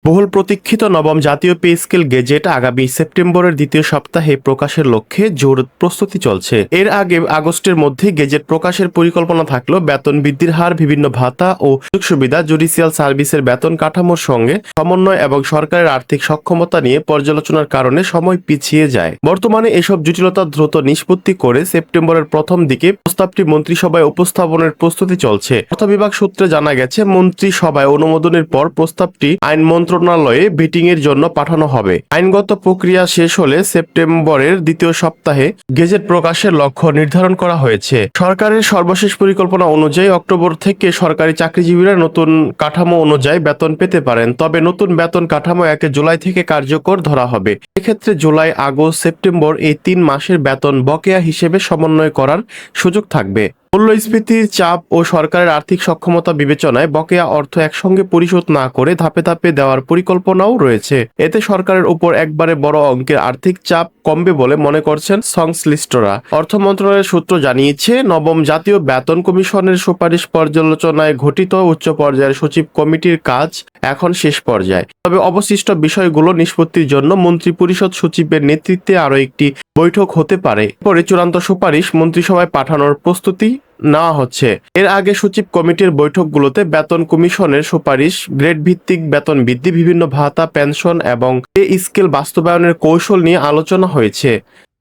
বহুল প্রতীক্ষিত নবম জাতীয় পে স্কেল গেজেট আগামী সেপ্টেম্বরের দ্বিতীয় সপ্তাহে প্রকাশের লক্ষ্যে জোর প্রস্তুতি চলছে। এর আগে আগস্টের মধ্যে গেজেট প্রকাশের পরিকল্পনা থাকলেও বেতন বৃদ্ধির হার, বিভিন্ন ভাতা ও সুযোগ সুবিধা, জুডিশিয়াল সার্ভিসের বেতন কাঠামোর সঙ্গে সমন্বয় এবং সরকারের আর্থিক সক্ষমতা নিয়ে পর্যালোচনার কারণে সময় পিছিয়ে যায়। বর্তমানে এসব জটিলতা দ্রুত নিষ্পত্তি করে সেপ্টেম্বরের প্রথম দিকে প্রস্তাবটি মন্ত্রিসভায় উপস্থাপনের প্রস্তুতি চলছে। অর্থ বিভাগ সূত্রে জানা গেছে, মন্ত্রিসভায় অনুমোদনের পর প্রস্তাবটি আইন মন্ত্রণালয়ে মিটিং এর জন্য পাঠানো হবে। আইনগত প্রক্রিয়া শেষ হলে সেপ্টেম্বরের দ্বিতীয় সপ্তাহে গেজেট প্রকাশের লক্ষ্য নির্ধারণ করা হয়েছে। সরকারের সর্বশেষ পরিকল্পনা অনুযায়ী অক্টোবর থেকে সরকারি চাকরিজীবীরা নতুন কাঠামো অনুযায়ী বেতন পেতে পারেন। তবে নতুন বেতন কাঠামো 1 জুলাই থেকে কার্যকর ধরা হবে। এক্ষেত্রে জুলাই, আগস্ট, সেপ্টেম্বর এই 3 মাসের বেতন বকেয়া হিসেবে সমন্বয় করার সুযোগ থাকবে। মূল্যস্ফীতির চাপ ও সরকারের আর্থিক সক্ষমতা বিবেচনায় বকেয়া অর্থ একসঙ্গে পরিশোধ না করে ধাপে ধাপে দেওয়ার পরিকল্পনাও রয়েছে। এতে সরকারের উপর একবারে বড় অঙ্কের আর্থিক চাপ কমবে বলে মনে করছেন সংশ্লিষ্টরা। অর্থ মন্ত্রণালয়ের সূত্র জানিয়েছে, নবম জাতীয় বেতন কমিশনের সুপারিশ পর্যালোচনায় গঠিত উচ্চ পর্যায়ের সচিব কমিটির কাজ এখন শেষ পর্যায়ে। তবে অবশিষ্ট বিষয়গুলো নিষ্পত্তির জন্য মন্ত্রিপরিষদ সচিবের নেতৃত্বে আরও একটি বৈঠক হতে পারে। পরে চূড়ান্ত সুপারিশ মন্ত্রিসভায় পাঠানোর প্রস্তুতি নেওয়া হচ্ছে। এর আগে সচিব কমিটির বৈঠকগুলোতে বেতন কমিশনের সুপারিশ, গ্রেড ভিত্তিক বেতন বৃদ্ধি, বিভিন্ন ভাতা, পেনশন এবং পে স্কেল বাস্তবায়নের কৌশল নিয়ে আলোচনা হয়েছে।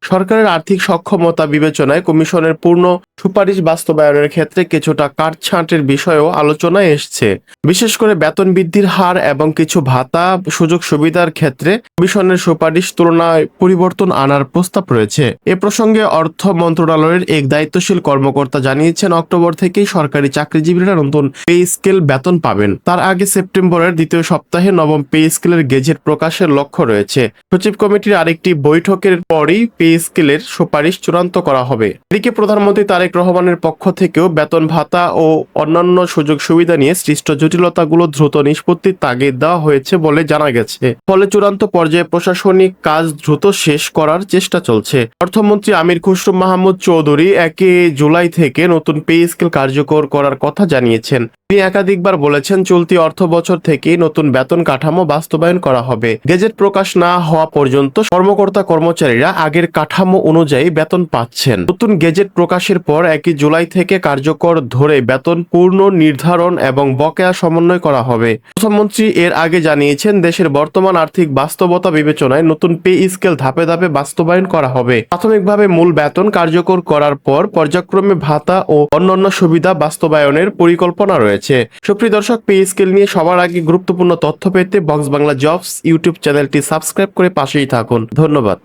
সরকারের আর্থিক সক্ষমতা বিবেচনায় কমিশনের পূর্ণ সুপারিশ বাস্তবায়নের ক্ষেত্রে কিছুটা কাটছাঁটের বিষয়েও আলোচনায় এসছে। বিশেষ করে বেতন বৃদ্ধির হার এবং কিছু ভাতা, সুযোগ সুবিধার ক্ষেত্রে কমিশনের সুপারিশ তুলনায় পরিবর্তন আনার প্রস্তাব রয়েছে। এ প্রসঙ্গে অর্থ মন্ত্রণালয়ের এক দায়িত্বশীল কর্মকর্তা জানিয়েছেন, অক্টোবর থেকেই সরকারি চাকরিজীবীরা নতুন পে স্কেল বেতন পাবেন। তার আগে সেপ্টেম্বরের দ্বিতীয় সপ্তাহে নবম পে স্কেলের গেজেট প্রকাশের লক্ষ্য রয়েছে। সচিব কমিটির আরেকটি বৈঠকের পরই পে স্কেলের সুপারিশ চূড়ান্ত করা হবে। এদিকে প্রধানমন্ত্রী তারেক রহমানের পক্ষ থেকেও বেতন, ভাতা ও অন্যান্য সুযোগ সুবিধা নিয়ে সৃষ্ট জটিলতাগুলো দ্রুত নিষ্পত্তির তাগিদ দেওয়া হয়েছে বলে জানা গেছে। ফলে চূড়ান্ত পর্যায়ে প্রশাসনিক কাজ দ্রুত শেষ করার চেষ্টা চলছে। অর্থমন্ত্রী আমির খসরু মাহমুদ চৌধুরী 1 জুলাই থেকে নতুন পে স্কেল কার্যকর করার কথা জানিয়েছেন। তিনি একাধিকবার বলেছেন, চলতি অর্থ বছর থেকে নতুন বেতন কাঠামো বাস্তবায়ন করা হবে। গেজেট প্রকাশ না হওয়া পর্যন্ত কর্মকর্তা কর্মচারীরা আগের কাঠামো অনুযায়ী বেতন পাচ্ছেন। নতুন গেজেট প্রকাশের পর 1 জুলাই থেকে কার্যকর ধরে বেতন পূর্ণ নির্ধারণ এবং বকেয়া সমন্বয় করা হবে। প্রধানমন্ত্রী এর আগে জানিয়েছেন, দেশের বর্তমান আর্থিক বাস্তবতা বিবেচনায় নতুন পে স্কেল ধাপে ধাপে বাস্তবায়ন করা হবে। প্রাথমিকভাবে মূল বেতন কার্যকর করার পর পর্যায়ক্রমে ভাতা ও অন্যান্য সুবিধা বাস্তবায়নের পরিকল্পনা রয়েছে। সুপ্রিয় দর্শক, পে স্কেল নিয়ে সবার আগে গুরুত্বপূর্ণ তথ্য পেতে বক্স বাংলা জবস ইউটিউব চ্যানেলটি সাবস্ক্রাইব করে পাশেই থাকুন। ধন্যবাদ।